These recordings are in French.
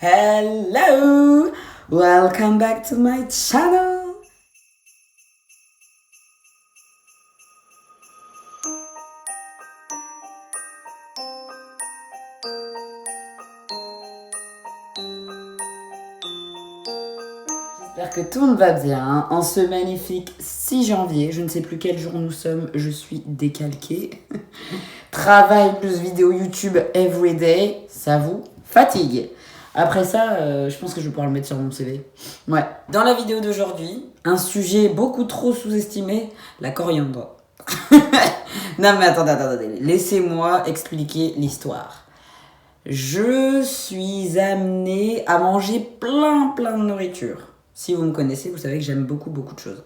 Hello! Welcome back to my channel! J'espère que tout le monde va bien. En ce magnifique 6 janvier, je ne sais plus quel jour nous sommes, je suis décalquée. Travail plus vidéo YouTube everyday, ça vous fatigue. Après ça, je pense que je vais pouvoir le mettre sur mon CV. Ouais. Dans la vidéo d'aujourd'hui, un sujet beaucoup trop sous-estimé, la coriandre. Non mais attendez. Laissez-moi expliquer l'histoire. Je suis amenée à manger plein de nourriture. Si vous me connaissez, vous savez que j'aime beaucoup de choses.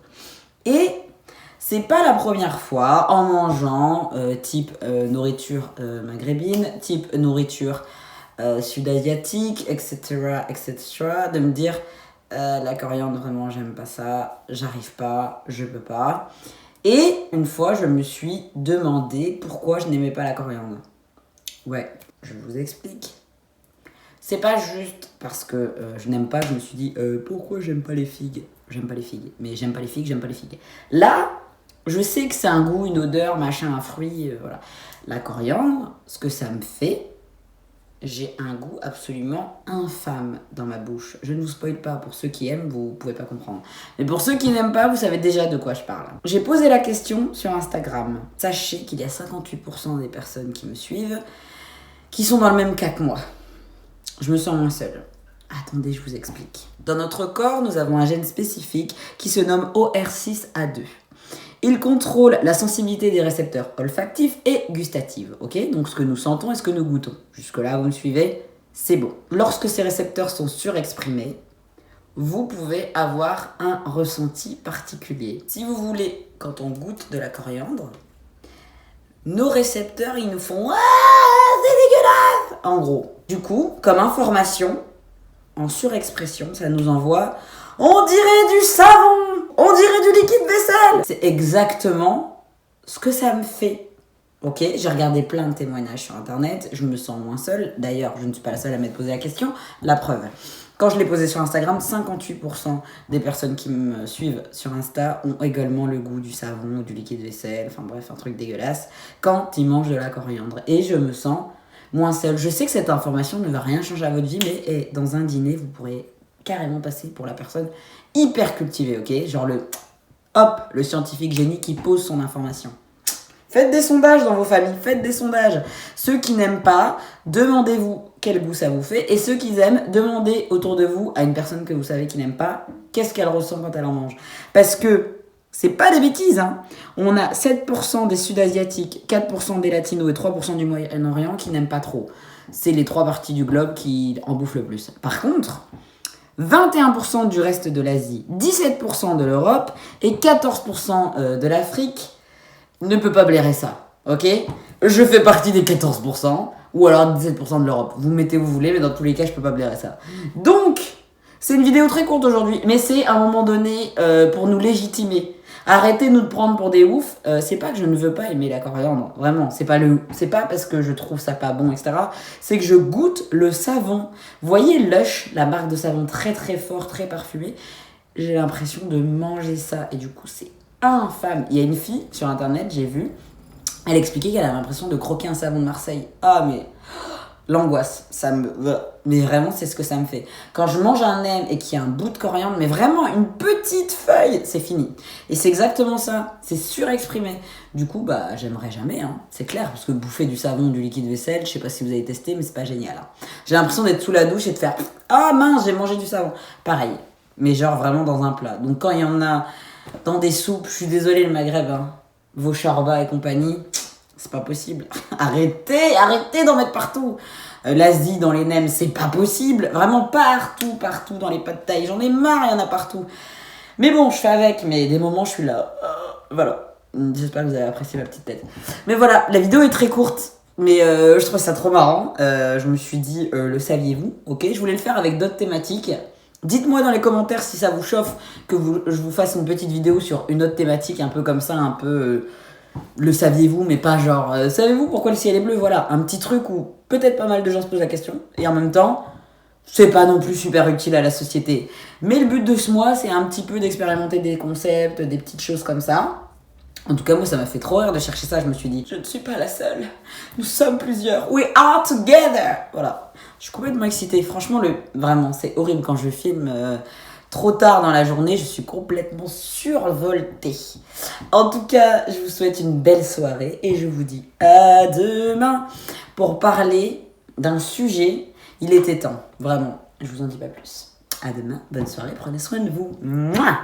Et c'est pas la première fois en mangeant type nourriture maghrébine, type nourriture sud-asiatique, etc., de me dire la coriandre, vraiment, j'aime pas ça, j'arrive pas, je peux pas. Et une fois, je me suis demandé pourquoi je n'aimais pas la coriandre. Ouais, je vous explique. C'est pas juste parce que je n'aime pas, je me suis dit pourquoi j'aime pas les figues. J'aime pas les figues, mais j'aime pas les figues. Là, je sais que c'est un goût, une odeur, machin, un fruit, voilà. La coriandre, ce que ça me fait, j'ai un goût absolument infâme dans ma bouche. Je ne vous spoil pas, pour ceux qui aiment, vous pouvez pas comprendre. Mais pour ceux qui n'aiment pas, vous savez déjà de quoi je parle. J'ai posé la question sur Instagram. Sachez qu'il y a 58% des personnes qui me suivent qui sont dans le même cas que moi. Je me sens moins seule. Attendez, je vous explique. Dans notre corps, nous avons un gène spécifique qui se nomme OR6A2. Il contrôle la sensibilité des récepteurs olfactifs et gustatifs, ok? Donc ce que nous sentons et ce que nous goûtons. Jusque-là, vous me suivez? C'est bon. Lorsque ces récepteurs sont surexprimés, vous pouvez avoir un ressenti particulier. Si vous voulez, quand on goûte de la coriandre, nos récepteurs, ils nous font « Ah, c'est dégueulasse !» En gros. Du coup, comme information, en surexpression, ça nous envoie « On dirait du savon ! On dirait du liquide vaisselle !» C'est exactement ce que ça me fait. Ok, j'ai regardé plein de témoignages sur internet, je me sens moins seule. D'ailleurs, je ne suis pas la seule à m'être posé la question. La preuve, quand je l'ai posé sur Instagram, 58% des personnes qui me suivent sur Insta ont également le goût du savon ou du liquide vaisselle, enfin bref, un truc dégueulasse, quand ils mangent de la coriandre. Et je me sens moins seule. Je sais que cette information ne va rien changer à votre vie, mais dans un dîner, vous pourrez carrément passer pour la personne hyper cultivée, ok? Genre le scientifique génie qui pose son information. Faites des sondages dans vos familles, faites des sondages. Ceux qui n'aiment pas, demandez-vous quel goût ça vous fait. Et ceux qui aiment, demandez autour de vous à une personne que vous savez qui n'aime pas, qu'est-ce qu'elle ressent quand elle en mange. Parce que c'est pas des bêtises, hein. On a 7% des Sud-Asiatiques, 4% des Latinos et 3% du Moyen-Orient qui n'aiment pas trop. C'est les 3 parties du globe qui en bouffent le plus. Par contre, 21% du reste de l'Asie, 17% de l'Europe et 14% de l'Afrique ne peut pas blairer ça, ok? Je fais partie des 14%, ou alors 17% de l'Europe. Vous mettez où vous voulez, mais dans tous les cas, je peux pas blairer ça. Donc, c'est une vidéo très courte aujourd'hui, mais c'est à un moment donné pour nous légitimer. Arrêtez de nous prendre pour des oufs. C'est pas que je ne veux pas aimer la coriandre, vraiment. C'est pas parce que je trouve ça pas bon, etc. C'est que je goûte le savon. Vous voyez Lush, la marque de savon très fort, très parfumé. J'ai l'impression de manger ça, et du coup, c'est infâme. Il y a une fille sur internet, j'ai vu, elle expliquait qu'elle avait l'impression de croquer un savon de Marseille. Ah mais l'angoisse, mais vraiment c'est ce que ça me fait. Quand je mange un nem et qu'il y a un bout de coriandre, mais vraiment une petite feuille, c'est fini. Et c'est exactement ça, c'est surexprimé. Du coup, bah j'aimerais jamais, hein. C'est clair, parce que bouffer du savon, du liquide vaisselle, je sais pas si vous avez testé, mais c'est pas génial, hein. J'ai l'impression d'être sous la douche et de faire ah mince, j'ai mangé du savon. Pareil, mais genre vraiment dans un plat. Donc quand il y en a dans des soupes, je suis désolée le Maghreb, hein. Vos charbas et compagnie, c'est pas possible. Arrêtez d'en mettre partout. L'Asie dans les nems, c'est pas possible. Vraiment partout dans les pâtes thaï. J'en ai marre, il y en a partout. Mais bon, je fais avec, mais des moments, je suis là. Voilà. J'espère que vous avez apprécié ma petite tête. Mais voilà, la vidéo est très courte. Mais je trouve ça trop marrant. Je me suis dit, le saviez-vous? Ok, je voulais le faire avec d'autres thématiques. Dites-moi dans les commentaires si ça vous chauffe que je vous fasse une petite vidéo sur une autre thématique, un peu comme ça, un peu le saviez-vous, mais pas genre savez-vous pourquoi le ciel est bleu? Voilà, un petit truc où peut-être pas mal de gens se posent la question, et en même temps, c'est pas non plus super utile à la société. Mais le but de ce mois, c'est un petit peu d'expérimenter des concepts, des petites choses comme ça. En tout cas, moi, ça m'a fait trop rire de chercher ça. Je me suis dit, je ne suis pas la seule. Nous sommes plusieurs. We are together. Voilà. Je suis complètement excitée. Franchement, vraiment, c'est horrible quand je filme trop tard dans la journée. Je suis complètement survoltée. En tout cas, je vous souhaite une belle soirée et je vous dis à demain pour parler d'un sujet. Il était temps, vraiment. Je vous en dis pas plus. À demain. Bonne soirée. Prenez soin de vous. Mouah.